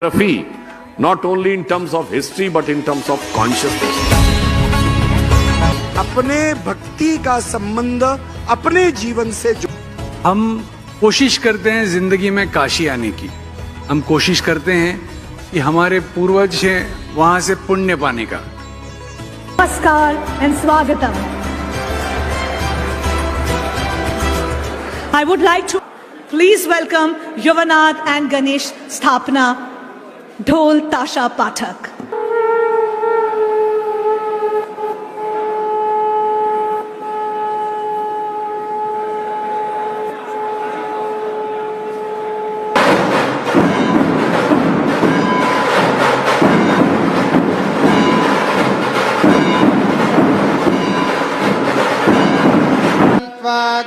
not only in terms of history but in terms of consciousness. अपने भक्ति का संबंध अपने जीवन से हम कोशिश करते हैं जिंदगी में काशी आने की। हम कोशिश करते हैं कि हमारे पूर्वज हैं वहां से पुण्य पाने का। नमस्कार एंड स्वागतम। I would like to please welcome Yuvanath and Ganesh Sthapna, Dhol Tasha Pathak.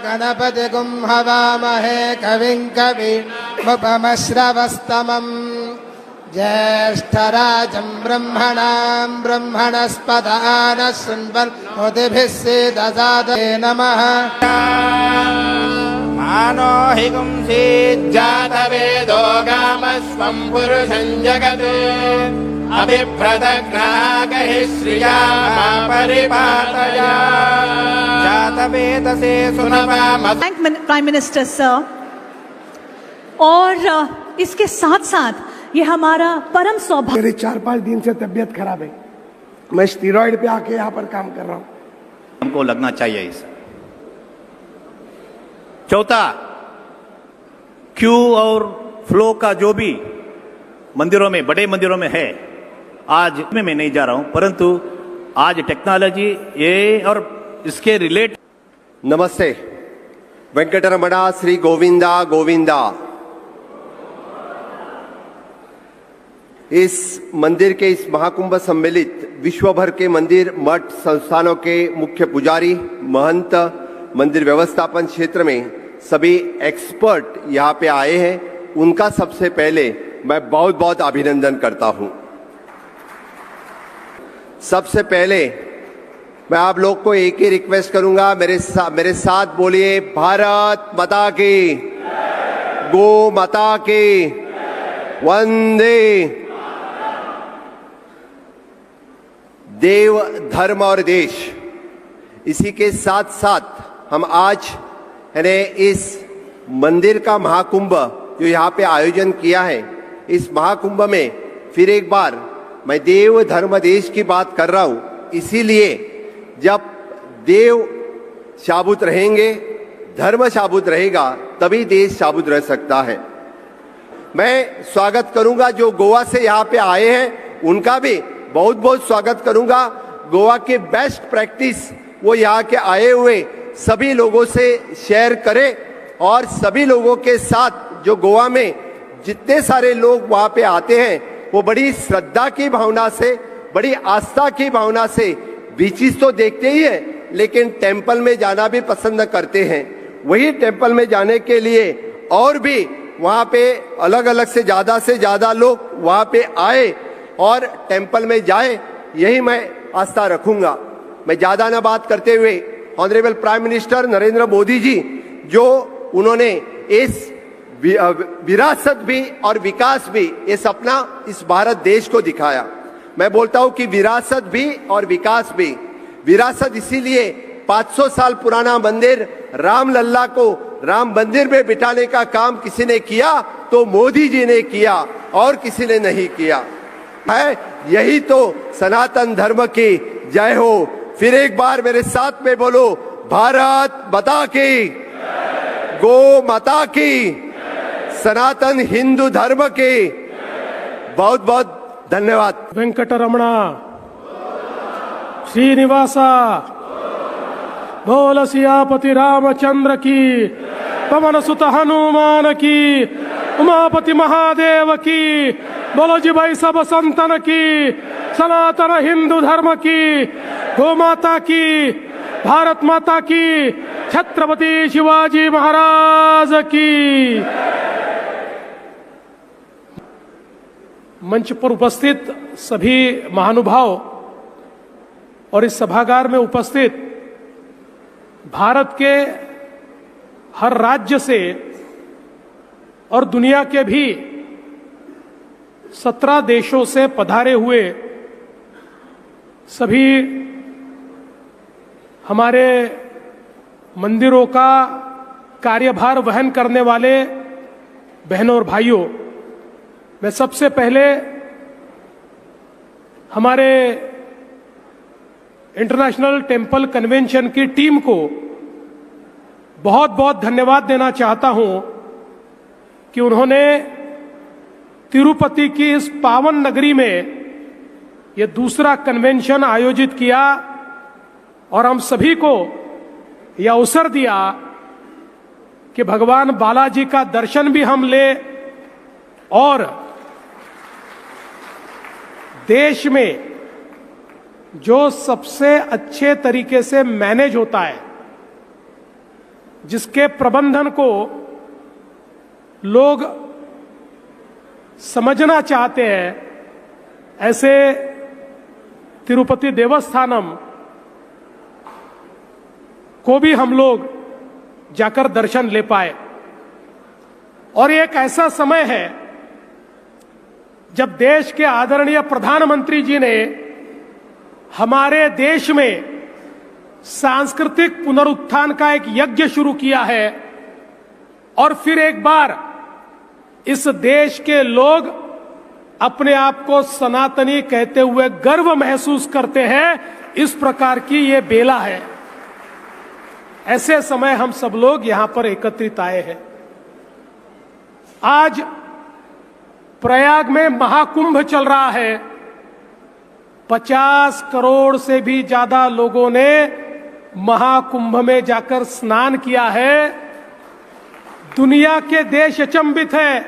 गणपतिगुं हवामहे कविं कवीमुपमश्रवस्तमम् ज्येष्ठराजं ब्रह्मणां ब्रह्मणस्पत नः शृण्वन्नोतिभिः सीदसादये नमः। मानो हि गुंसीज्जातवेदो गामस्वं पुरुषं जगत् अभिभ्रतग्रागहि Shriya परिपातया। Thank Prime Minister sir। और इसके साथ साथ ये हमारा परम सौभाग्य। मेरे 4-5 दिन से तबीयत खराब है, मैं स्टीरॉइड पे आके यहाँ पर काम कर रहा हूँ। हमको लगना चाहिए इस। चौथा, क्यू और फ्लो का जो भी मंदिरों में, बड़े मंदिरों में है, आज मैं नहीं जा रहा हूं, परंतु आज टेक्नोलॉजी ये और इसके रिलेट। नमस्ते। वेंकटरमणा श्री गोविंदा गोविंदा। इस मंदिर के इस महाकुंभ सम्मिलित विश्व भर के मंदिर मठ संस्थानों के मुख्य पुजारी, महंत, मंदिर व्यवस्थापन क्षेत्र में सभी एक्सपर्ट यहाँ पे आए हैं, उनका सबसे पहले मैं बहुत बहुत अभिनंदन करता हूँ। सबसे पहले मैं आप लोग को एक ही रिक्वेस्ट करूंगा, मेरे साथ बोलिए भारत माता की, गो माता की, वंदे। देव, धर्म और देश, इसी के साथ साथ हम आज इस मंदिर का महाकुंभ जो यहाँ पे आयोजन किया है, इस महाकुंभ में फिर एक बार मैं देव, धर्म, देश की बात कर रहा हूं, इसीलिए जब देव शाबुत रहेंगे, धर्म शाबुत रहेगा, तभी देश शाबुत रह सकता है। मैं स्वागत करूंगा जो गोवा से यहाँ पे आए हैं, उनका भी बहुत बहुत स्वागत करूंगा। गोवा के बेस्ट प्रैक्टिस वो यहाँ के आए हुए सभी लोगों से शेयर करें और सभी लोगों के साथ जो गोवा में जितने सारे लोग वहाँ पे आते हैं, वो बड़ी श्रद्धा की भावना से, बड़ी आस्था की भावना से बीचीज तो देखते ही हैं, लेकिन टेंपल में जाना भी पसंद करते हैं। वही टेंपल में जाने के लिए और भी वहाँ पे अलग अलग से ज्यादा लोग वहाँ पे आए और टेंपल में जाए, यही मैं आस्था रखूंगा। मैं ज्यादा ना बात करते हुए honourable prime minister Narendra Modi ji, जो उन्होंने इस विरासत भी और विकास भी, ये सपना इस भारत देश को दिखाया। मैं बोलता हूं कि विरासत भी और विकास भी। विरासत इसीलिए 500 साल पुराना मंदिर राम लल्ला को राम मंदिर में बिठाने का काम किसी ने किया तो मोदी जी ने किया और किसी ने नहीं किया है। यही तो सनातन धर्म की जय हो। फिर एक बार मेरे साथ में बोलो, भारत माता की, गो माता की, सनातन हिंदू धर्म की। बहुत बहुत धन्यवाद। वेंकटरमणा, श्रीनिवासा, बोल सियापति रामचंद्र की, पवन सुत हनुमान की, उमापति महादेव की, बोलो जी भाई सब संतन की, सनातन हिंदू धर्म की, गो माता की, भारत माता की, छत्रपति शिवाजी महाराज की। मंच पर उपस्थित सभी महानुभाव और इस सभागार में उपस्थित भारत के हर राज्य से और दुनिया के भी 17 देशों से पधारे हुए सभी हमारे मंदिरों का कार्यभार वहन करने वाले बहनों और भाइयों, मैं सबसे पहले हमारे इंटरनेशनल टेम्पल कन्वेंशन की टीम को बहुत बहुत धन्यवाद देना चाहता हूं कि उन्होंने तिरुपति की इस पावन नगरी में यह दूसरा कन्वेंशन आयोजित किया और हम सभी को यह अवसर दिया कि भगवान बालाजी का दर्शन भी हम ले और देश में जो सबसे अच्छे तरीके से मैनेज होता है, जिसके प्रबंधन को लोग समझना चाहते हैं, ऐसे तिरुपति देवस्थानम को भी हम लोग जाकर दर्शन ले पाए। और एक ऐसा समय है जब देश के आदरणीय प्रधानमंत्री जी ने हमारे देश में सांस्कृतिक पुनरुत्थान का एक यज्ञ शुरू किया है और फिर एक बार इस देश के लोग अपने आप को सनातनी कहते हुए गर्व महसूस करते हैं। इस प्रकार की ये बेला है। ऐसे समय हम सब लोग यहां पर एकत्रित आए हैं। आज प्रयाग में महाकुंभ चल रहा है। 50 करोड़ से भी ज्यादा लोगों ने महाकुंभ में जाकर स्नान किया है। दुनिया के देश अचंभित है।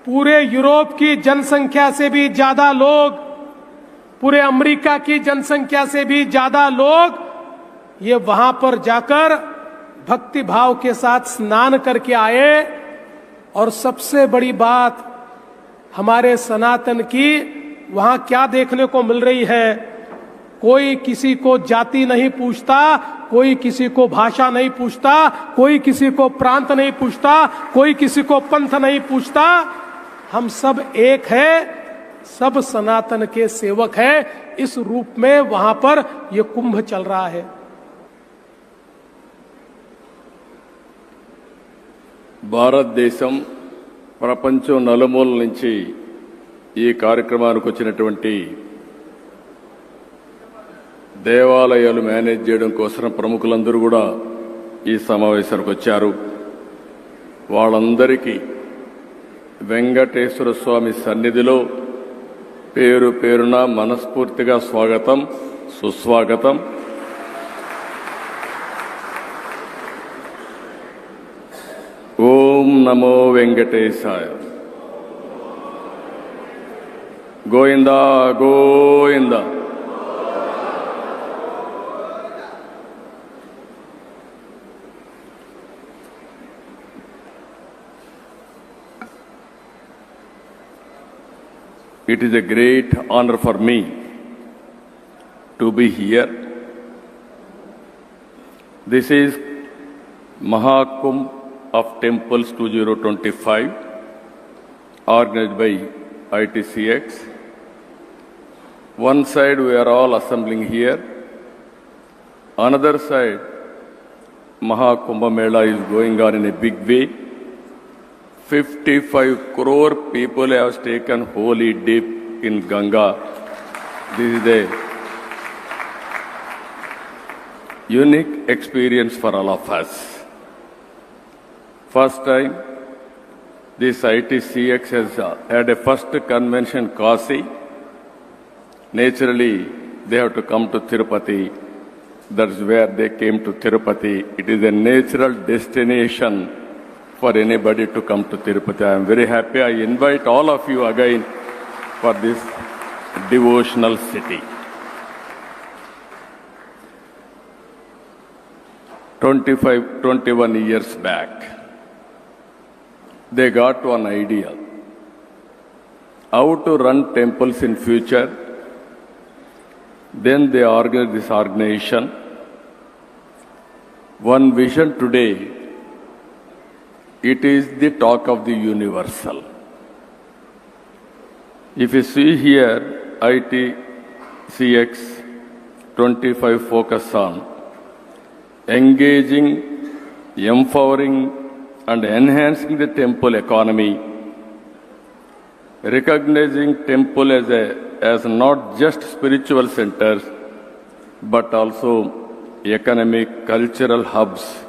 पूरे यूरोप की जनसंख्या से भी ज्यादा लोग, पूरे अमेरिका की जनसंख्या से भी ज्यादा लोग ये वहां पर जाकर भक्ति भाव के साथ स्नान करके आए। और सबसे बड़ी बात हमारे सनातन की वहां क्या देखने को मिल रही है, कोई किसी को जाति नहीं पूछता, कोई किसी को भाषा नहीं पूछता, कोई किसी को प्रांत नहीं पूछता, कोई किसी को पंथ नहीं पूछता। हम सब एक है, सब सनातन के सेवक है। इस रूप में वहां पर यह कुंभ चल रहा है। భారతదేశం ప్రపంచం నలుమూల నుంచి ఈ కార్యక్రమానికి వచ్చినటువంటి దేవాలయాలు మేనేజ్ చేయడం కోసం ప్రముఖులందరూ కూడా ఈ సమావేశానికి వచ్చారు. వాళ్ళందరికీ వెంకటేశ్వర స్వామి సన్నిధిలో పేరు పేరున మనస్ఫూర్తిగా స్వాగతం, సుస్వాగతం. ఓం నమో వెంకటేశాయ. Govinda Govinda. It is a great honor for me to be here. This is Mahakumbh of Temples 2025, organized by ITCX. One side we are all assembling here. Another side, Mahakumbh Mela is going on in a big way. 55 crore people have taken holy dip in Ganga. This is a unique experience for all of us. First time, this ITCX has had a first convention Kasi. Naturally, they have to come to Tirupati. That's where they came to Tirupati. It is a natural destination for anybody to come to Tirupati. I am very happy. I invite all of you again for this devotional city. 21 years back, they got one idea how to run temples in future. Then they organized this organization. One vision today, it is the talk of the universal. If you see here, ITCX 25 focus on engaging, empowering and enhancing the temple economy, recognizing temple as not just spiritual centers, but also economic, cultural hubs.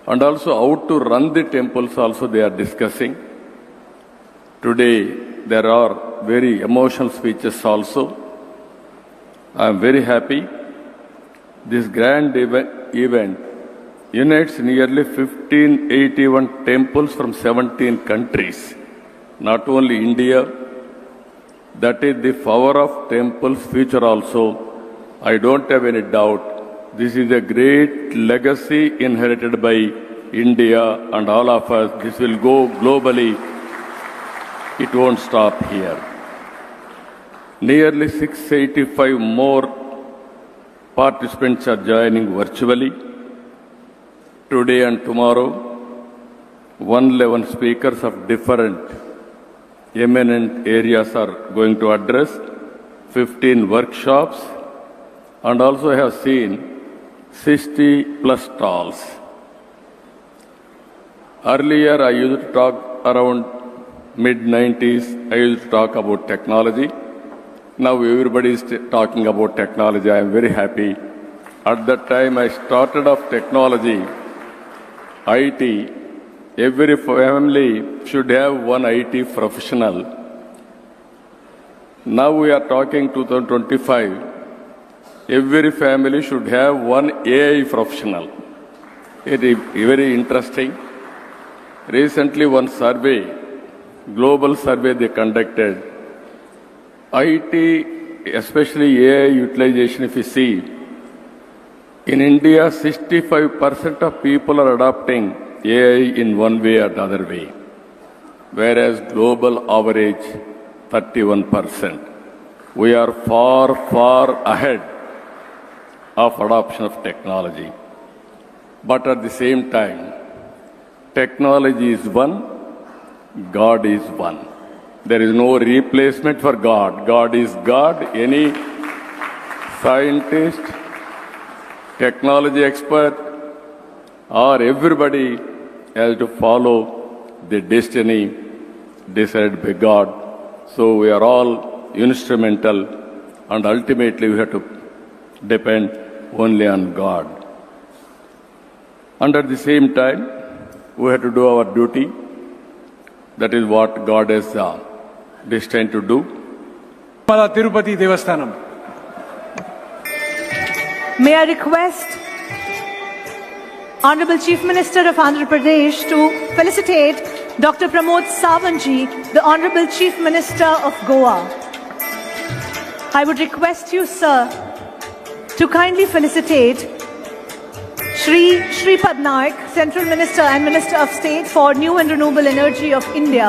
And also how to run the temples also they are discussing. Today there are very emotional speeches also. I am very happy. This grand event unites nearly 1581 temples from 17 countries. Not only India, that is the power of temples future also. I don't have any doubt. This is a great legacy inherited by India and all of us. This will go globally. It won't stop here. Nearly 685 more participants are joining virtually. Today and tomorrow, 111 speakers of different eminent areas are going to address, 15 workshops, and also I have seen 60 plus stalls. Earlier I used to talk around mid-90s, I used to talk about technology. Now everybody is talking about technology. I am very happy. At that time I started off technology, IT. Every family should have one IT professional. Now we are talking 2025. Every family should have one AI professional. It is very interesting. Recently one survey, global survey they conducted, IT, especially AI utilization, if you see, in India 65% of people are adopting AI in one way or the other way, whereas global average 31%. We are far, far ahead of adoption of technology. But at the same time, technology is one, God is one. There is no replacement for God. God is God. Any scientist, technology expert, or everybody has to follow the destiny decided by God. So we are all instrumental, and ultimately we have to depend only on God. And at the same time, we have to do our duty. That is what God has destined to do. Tirupati Devasthanam. May I request Honorable Chief Minister of Andhra Pradesh to felicitate Dr. Pramod Sawantji, the Honorable Chief Minister of Goa. I would request you, sir, to kindly felicitate Shri Shripad Naik, Central Minister and Minister of State for New and Renewable Energy of India.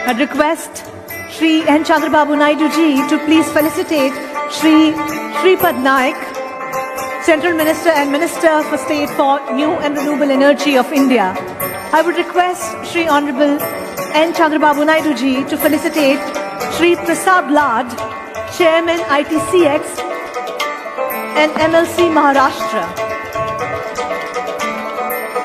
I'd request Shri N. Chandrababu Naidu ji to please felicitate Shri Shripad Naik, Central Minister and Minister for State for New and Renewable Energy of India. I would request Shri Honorable N. Chandrababu Naidu ji to felicitate Shri Prasad Lad, Chairman ITCX and MLC Maharashtra.